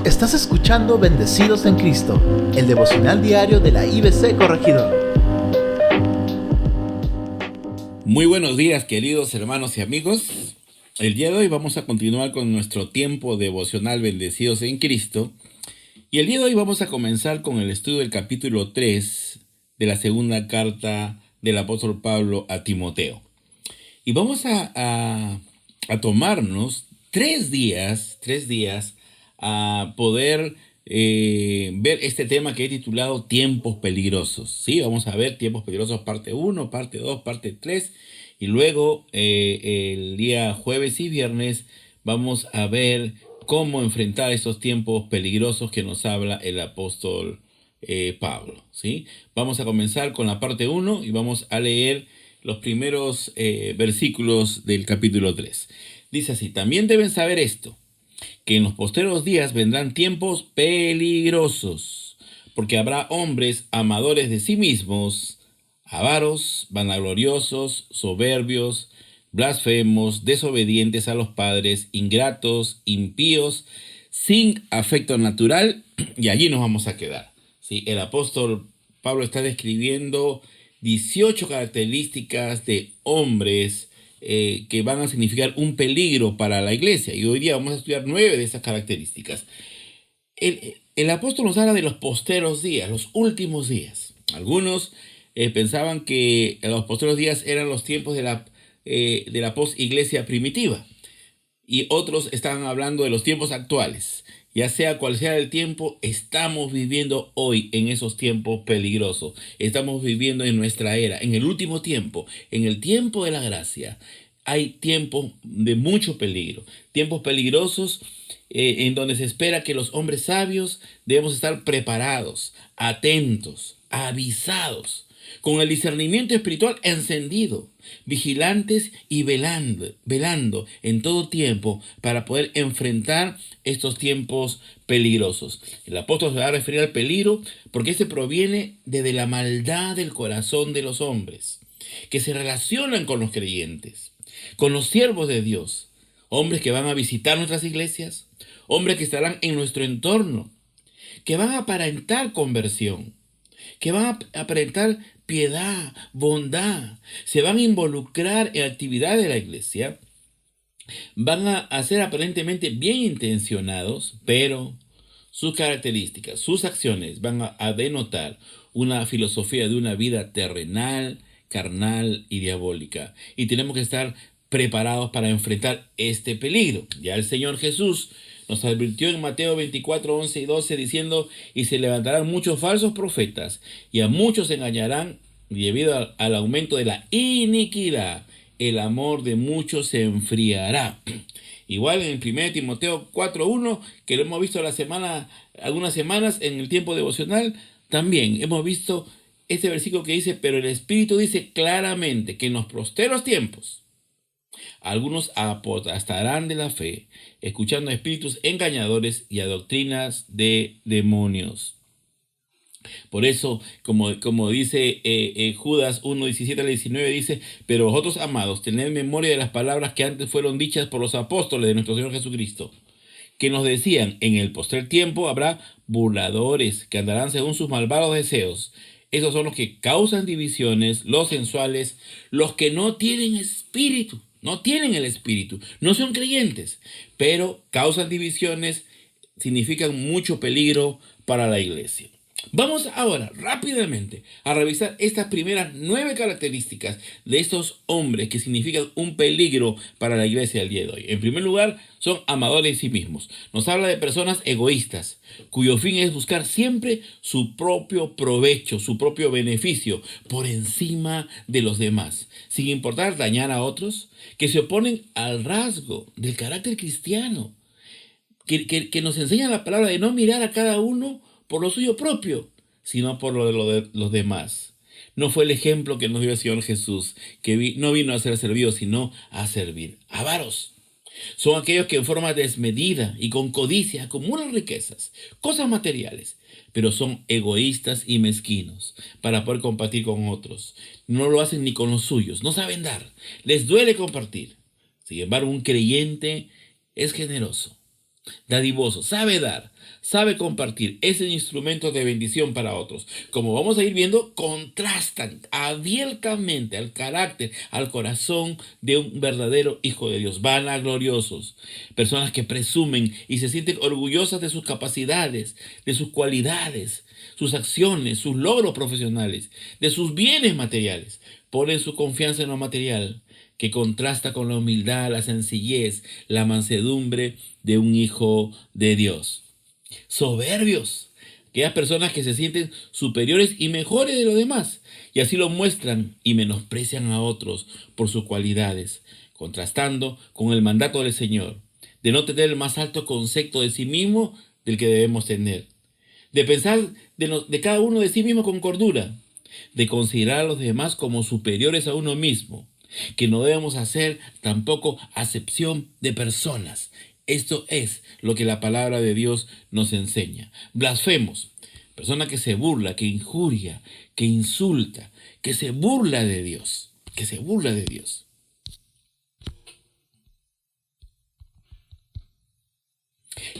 Estás escuchando Bendecidos en Cristo, el devocional diario de la IBC Corregidor. Muy buenos días, queridos hermanos y amigos. El día de hoy vamos a continuar con nuestro tiempo devocional Bendecidos en Cristo. Y el día de hoy vamos a comenzar con el estudio del capítulo 3 de la segunda carta del apóstol Pablo a Timoteo. Y vamos a tomarnos 3 días a poder ver este tema que he titulado Tiempos Peligrosos. Sí, vamos a ver Tiempos Peligrosos parte 1, parte 2, parte 3. Y luego el día jueves y viernes vamos a ver cómo enfrentar esos tiempos peligrosos que nos habla el apóstol Pablo. ¿Sí? Vamos a comenzar con la parte 1 y vamos a leer los primeros versículos del capítulo 3. Dice así: también deben saber esto, que en los posteros días vendrán tiempos peligrosos, porque habrá hombres amadores de sí mismos, avaros, vanagloriosos, soberbios, blasfemos, desobedientes a los padres, ingratos, impíos, sin afecto natural, y allí nos vamos a quedar. ¿Sí? El apóstol Pablo está describiendo 18 características de hombres que van a significar un peligro para la iglesia. Y hoy día vamos a estudiar 9 de esas características. El apóstol nos habla de los posteros días, los últimos días. Algunos pensaban que los posteros días eran los tiempos de la post-iglesia primitiva. Y otros estaban hablando de los tiempos actuales. Ya sea cual sea el tiempo, estamos viviendo hoy en esos tiempos peligrosos. Estamos viviendo en nuestra era, en el último tiempo, en el tiempo de la gracia. Hay tiempos de mucho peligro, tiempos peligrosos en donde se espera que los hombres sabios debemos estar preparados, atentos, avisados, con el discernimiento espiritual encendido, vigilantes y velando en todo tiempo para poder enfrentar estos tiempos peligrosos. El apóstol se va a referir al peligro porque este proviene desde la maldad del corazón de los hombres, que se relacionan con los creyentes, con los siervos de Dios, hombres que van a visitar nuestras iglesias, hombres que estarán en nuestro entorno, que van a aparentar conversión, que van a aparentar piedad, bondad, se van a involucrar en actividades de la iglesia, van a ser aparentemente bien intencionados, pero sus características, sus acciones van a denotar una filosofía de una vida terrenal, carnal y diabólica. Y tenemos que estar preparados para enfrentar este peligro. Ya el Señor Jesús nos advirtió en Mateo 24, 11 y 12 diciendo: y se levantarán muchos falsos profetas y a muchos engañarán, y debido al aumento de la iniquidad, el amor de muchos se enfriará. Igual en 1 Timoteo 4:1, que lo hemos visto algunas semanas en el tiempo devocional, también hemos visto este versículo que dice: pero el Espíritu dice claramente que en los posteros tiempos algunos apostatarán de la fe, escuchando a espíritus engañadores y a doctrinas de demonios. Por eso, como dice Judas 1, 17 al 19, dice: pero vosotros, amados, tened memoria de las palabras que antes fueron dichas por los apóstoles de nuestro Señor Jesucristo, que nos decían: en el postrer tiempo habrá burladores que andarán según sus malvados deseos. Esos son los que causan divisiones, los sensuales, los que no tienen espíritu. No tienen el espíritu, no son creyentes, pero causan divisiones, significan mucho peligro para la iglesia. Vamos ahora rápidamente a revisar estas primeras 9 características de estos hombres que significan un peligro para la iglesia del día de hoy. En primer lugar, son amadores de sí mismos. Nos habla de personas egoístas, cuyo fin es buscar siempre su propio provecho, su propio beneficio, por encima de los demás, sin importar dañar a otros, que se oponen al rasgo del carácter cristiano, que nos enseña la palabra de no mirar a cada uno por lo suyo propio, sino por lo de los demás. No fue el ejemplo que nos dio el Señor Jesús, que no vino a ser servido, sino a servir. Avaros son aquellos que en forma desmedida y con codicia acumulan riquezas, cosas materiales, pero son egoístas y mezquinos para poder compartir con otros. No lo hacen ni con los suyos, no saben dar, les duele compartir. Sin embargo, un creyente es generoso, dadivoso, sabe dar, sabe compartir, es un instrumento de bendición para otros. Como vamos a ir viendo, contrastan abiertamente al carácter, al corazón de un verdadero hijo de Dios, vanagloriosos, personas que presumen y se sienten orgullosas de sus capacidades, de sus cualidades, sus acciones, sus logros profesionales, de sus bienes materiales. Ponen su confianza en lo material, que contrasta con la humildad, la sencillez, la mansedumbre de un hijo de Dios. Soberbios, aquellas personas que se sienten superiores y mejores de los demás, y así lo muestran y menosprecian a otros por sus cualidades, contrastando con el mandato del Señor, de no tener el más alto concepto de sí mismo del que debemos tener, de pensar de cada uno de sí mismo con cordura, de considerar a los demás como superiores a uno mismo, que no debemos hacer tampoco acepción de personas. Esto es lo que la palabra de Dios nos enseña. Blasfemos, persona que se burla, que injuria, que insulta, que se burla de Dios, que se burla de Dios.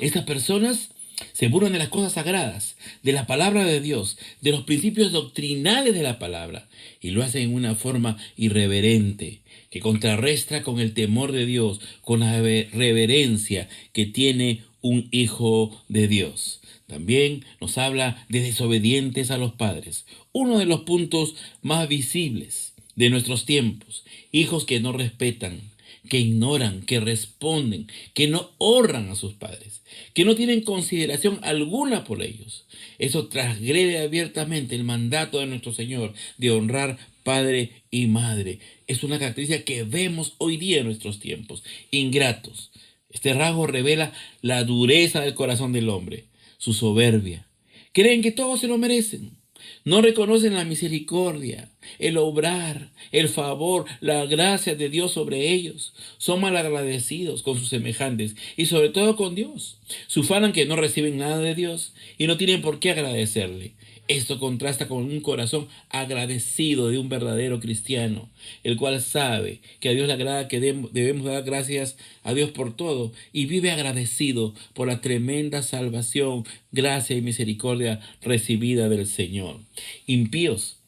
Estas personas se burlan de las cosas sagradas, de la palabra de Dios, de los principios doctrinales de la palabra, y lo hacen en una forma irreverente, que contrarresta con el temor de Dios, con la reverencia que tiene un hijo de Dios. También nos habla de desobedientes a los padres, uno de los puntos más visibles de nuestros tiempos, hijos que no respetan, que ignoran, que responden, que no honran a sus padres, que no tienen consideración alguna por ellos. Eso transgrede abiertamente el mandato de nuestro Señor de honrar padre y madre. Es una característica que vemos hoy día en nuestros tiempos. Ingratos. Este rasgo revela la dureza del corazón del hombre, su soberbia. Creen que todos se lo merecen. No reconocen la misericordia, el obrar, el favor, la gracia de Dios sobre ellos. Son malagradecidos con sus semejantes y sobre todo con Dios. Se ufanan que no reciben nada de Dios y no tienen por qué agradecerle. Esto contrasta con un corazón agradecido de un verdadero cristiano, el cual sabe que a Dios le agrada que debemos dar gracias a Dios por todo y vive agradecido por la tremenda salvación, gracia y misericordia recibida del Señor. Impíos,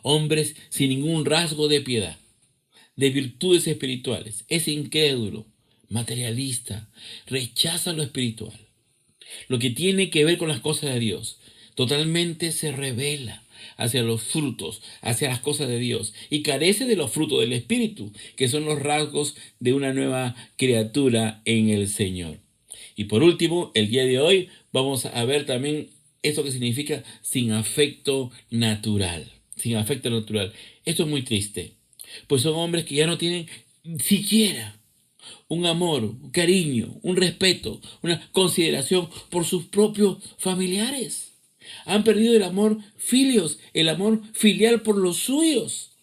hombres sin ningún rasgo de piedad, de virtudes espirituales, es incrédulo, materialista, rechaza lo espiritual, lo que tiene que ver con las cosas de Dios. Totalmente se revela hacia los frutos, hacia las cosas de Dios, y carece de los frutos del Espíritu, que son los rasgos de una nueva criatura en el Señor. Y por último, el día de hoy vamos a ver también esto que significa sin afecto natural. Sin afecto natural. Esto es muy triste, pues son hombres que ya no tienen siquiera un amor, un cariño, un respeto, una consideración por sus propios familiares. Han perdido el amor filios, el amor filial por los suyos.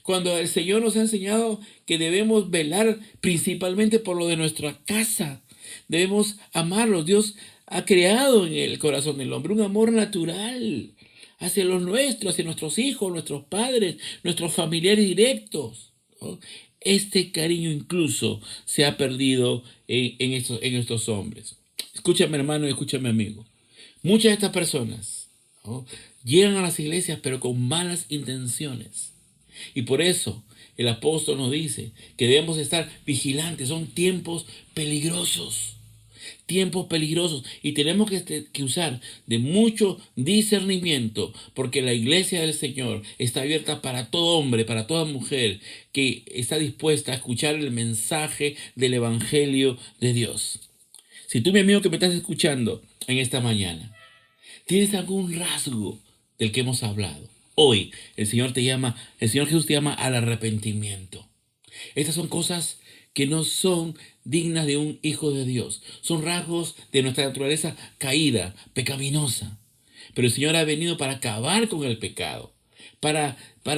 Cuando el Señor nos ha enseñado que debemos velar principalmente por lo de nuestra casa. Debemos amarlos. Dios ha creado en el corazón del hombre un amor natural hacia los nuestros, hacia nuestros hijos, nuestros padres, nuestros familiares directos, ¿no? Este cariño incluso se ha perdido en estos hombres. Escúchame, hermano, y escúchame, amigo. Muchas de estas personas, ¿no?, llegan a las iglesias pero con malas intenciones. Y por eso el apóstol nos dice que debemos estar vigilantes. Son tiempos peligrosos. Tiempos peligrosos, y tenemos que usar de mucho discernimiento, porque la iglesia del Señor está abierta para todo hombre, para toda mujer que está dispuesta a escuchar el mensaje del Evangelio de Dios. Si tú, mi amigo, que me estás escuchando en esta mañana, tienes algún rasgo del que hemos hablado, hoy el Señor Jesús te llama al arrepentimiento. Estas son cosas que no son dignas de un hijo de Dios. Son rasgos de nuestra naturaleza caída, pecaminosa. Pero el Señor ha venido para acabar con el pecado, para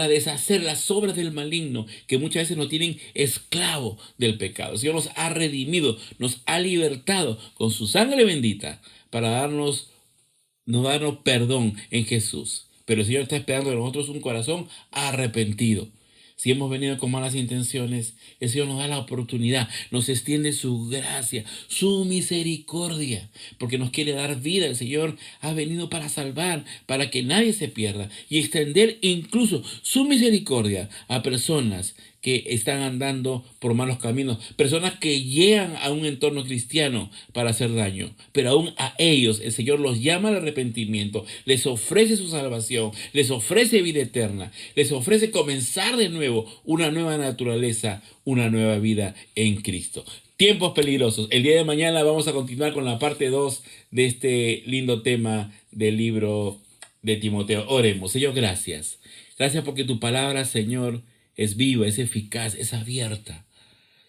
deshacer las obras del maligno que muchas veces nos tienen esclavo del pecado. El Señor nos ha redimido, nos ha libertado con su sangre bendita para darnos perdón en Jesús. Pero el Señor está esperando de nosotros un corazón arrepentido. Si hemos venido con malas intenciones, el Señor nos da la oportunidad, nos extiende su gracia, su misericordia, porque nos quiere dar vida. El Señor ha venido para salvar, para que nadie se pierda y extender incluso su misericordia a personas que están andando por malos caminos, personas que llegan a un entorno cristiano para hacer daño, pero aún a ellos el Señor los llama al arrepentimiento, les ofrece su salvación, les ofrece vida eterna, les ofrece comenzar de nuevo una nueva naturaleza, una nueva vida en Cristo. Tiempos peligrosos. El día de mañana vamos a continuar con la parte 2 de este lindo tema del libro de Timoteo. Oremos. Señor, gracias. Gracias porque tu palabra, Señor, es viva, es eficaz, es abierta.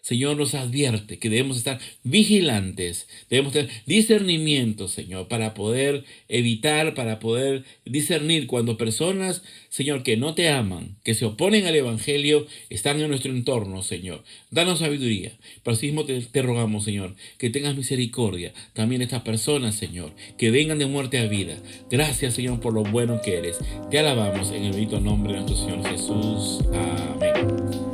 Señor, nos advierte que debemos estar vigilantes, debemos tener discernimiento, Señor, para poder evitar, para poder discernir cuando personas, Señor, que no te aman, que se oponen al Evangelio, están en nuestro entorno, Señor. Danos sabiduría. Por así mismo te rogamos, Señor, que tengas misericordia también de estas personas, Señor, que vengan de muerte a vida. Gracias, Señor, por lo bueno que eres. Te alabamos en el bendito nombre de nuestro Señor Jesús. Amén.